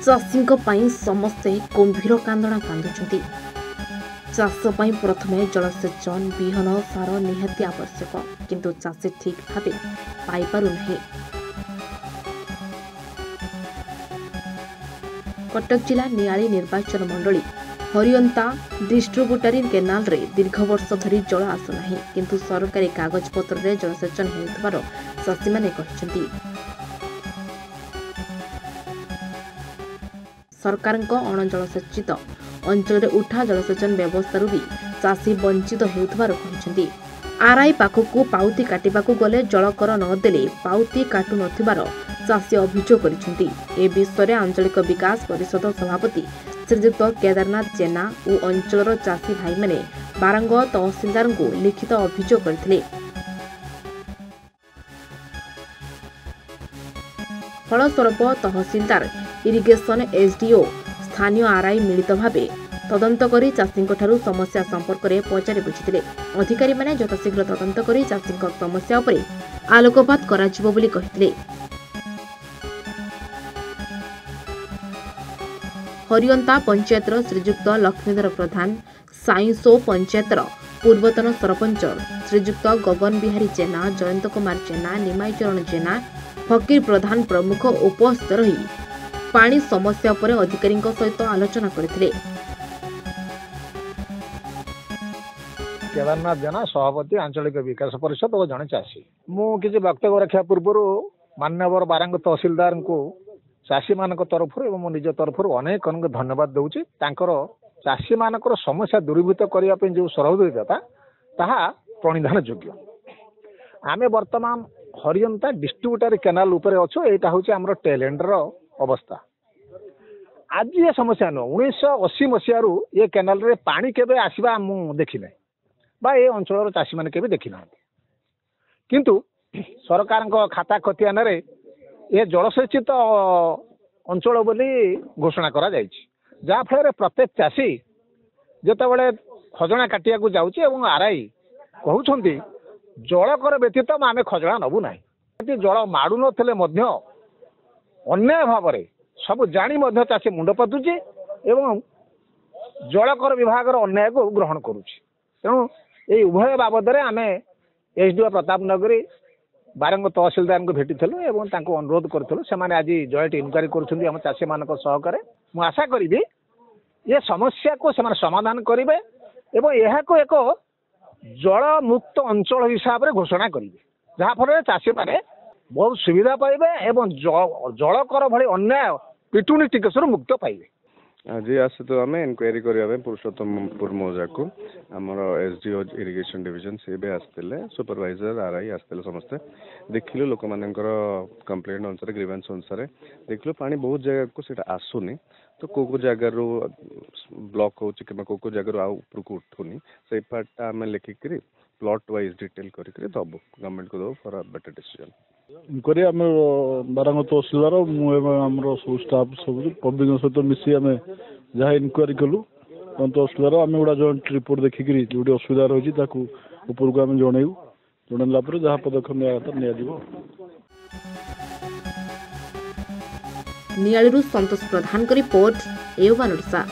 चाषी समस्ते गंभीर कांदना कांदुंट चाष प्रथमे जलसेचन विहन सार निहाती आवश्यक किंतु चाषी ठीक भाव पाइपारु नहीं। कटक जिला नियाली निर्वाचन मंडली हरियंता डिस्ट्रीब्यूटरी केनाल रे दीर्घ वर्ष धरी जल आसुना किंतु सरकारी कागज पत्र रे जलसेचन हेउथबार चाषी माने कहिसेंती। सरकार अणजलसेचित अंचल में उठा जलसेचन व्यवस्था भी चाषी वंचित हेउथबार कहिसेंती। आरआई पाखकु पाउती काटिबाकु गले जलकर नदेले पाउती काटु नथिबार चाषी अभियोग करिसेंती। ए विषय आंचलिक विकास परिषद सभापति श्रीयुक्त केदारनाथ जेना और अंचलर चाषी भाई माने बारंग तहसीलदार को लिखित अभियोग करथिले। फलस्वरूप तहसीलदार इरिगेशन एसडीओ स्थानीय आरआई मिलित भावे तदंत करी चाषी समस्या संपर्क में पचारि बुझिथिले। अधिकारी माने यथाशीघ्र तदंत करी चाषी समस्या उपरे आलोकपात कराजिबो बोली कहिथिले। हरियंता पंचायतर श्रीयुक्त लक्ष्मीधर प्रधान, साइंसो पंचायतर पूर्वतन सरपंच श्रीयुक्त गगन बिहारी जेना, जयंत कुमार जेना, निमाई चरण जेना, फकीर प्रधान प्रमुख उपस्थित रही पानी समस्या पर अधिकारी सहित आलोचना करथिले। केदारनाथ जेना सभापति आंचलिक विकास परिषद और जड़े चाषी मु किसी वक्तव्य रखा पूर्व मान्यवर बारंग तहसीलदार को चाषी मान तरफ मो निज तरफ अनेक अनेक धन्यवाद दूची। चाषी मान समस्या दूरीभूत करने जो सहयोगिता ताहा प्रणिधान योग्य। आमे वर्तमान हरियंता डिस्ट्रीब्यूटरी केनाल उपरे अच्छो। यहाँ हूँ आम टेलेंडर अवस्था। आज ये समस्या नुह 1980 मसीह ये केनाल रे पानी केबे आसीबा मु देखि नै बा ये अंचल चाषी मैंने केबे देखि ना। किंतु सरकार खाता खतियान रे ये जलसेचित अंचल बोली घोषणा करा जायछि। जा फल प्रत्येक चाषी जेतेबेले खजना काटिया को जाउछि एवं आरआई कहउछंती जलकर व्यतीत आमे खजना नबु नाही। जल माडु नथिले मध्य अन्याय भाव सब जानी मध्य चाषी मुंड पतुची एवं जलकर विभाग अन्याय को ग्रहण करुछि। तेणु ये उभय बाबद आम एसडीओ प्रताप नगरी बारंग तहसीलदार को भेटी एवं अनुरोध करूँ से आज जॉइंट इनक्वारी कर चाषी मान सहकार मु आशा करी ये समस्या को समाधान करेंगे एवं यह को एक जल मुक्त अंचल हिसाब से घोषणा करेंगे जहाँफल चाषी मैंने बहुत सुविधा पाइबे एवं जलकर भली अन्याय पिटुनी टिकस मुक्त पाइबे। आज आसे तो आम इनक्वारी करने पुरुषोत्तमपुर मौजा को आमर एसडीओ इरिगेशन डिविजन से भी आसते सुपरवाइजर आरआई आसते समस्ते देखिलु लोक मान कंप्लेंट अनुसार ग्रीवेंस अनुसार देखिलु पानी बहुत जगह को सीटा आसुनी तो को जगार ब्लॉक हो को जगार आउपर को उठुनी से पार्टा आम लिखिक प्लॉट वाइज डिटेल करके दबु गवर्नमेंट को दबु फॉर बेटर डिसीजन। इनक्वारी आम बारंग तहसीलदार मुझे सब स्टाफ सब पब्लिक सहित मिसी आम जहाँ इनक्वारी कलु तहसीलदार आम गुड़ा जॉइंट रिपोर्ट देखिक जो असुविधा रही उपर को आम जनइबू जनइला जहाँ पदक्षेप निया। नियाळीरू संतोष प्रधान रिपोर्ट एवं ओडिशा।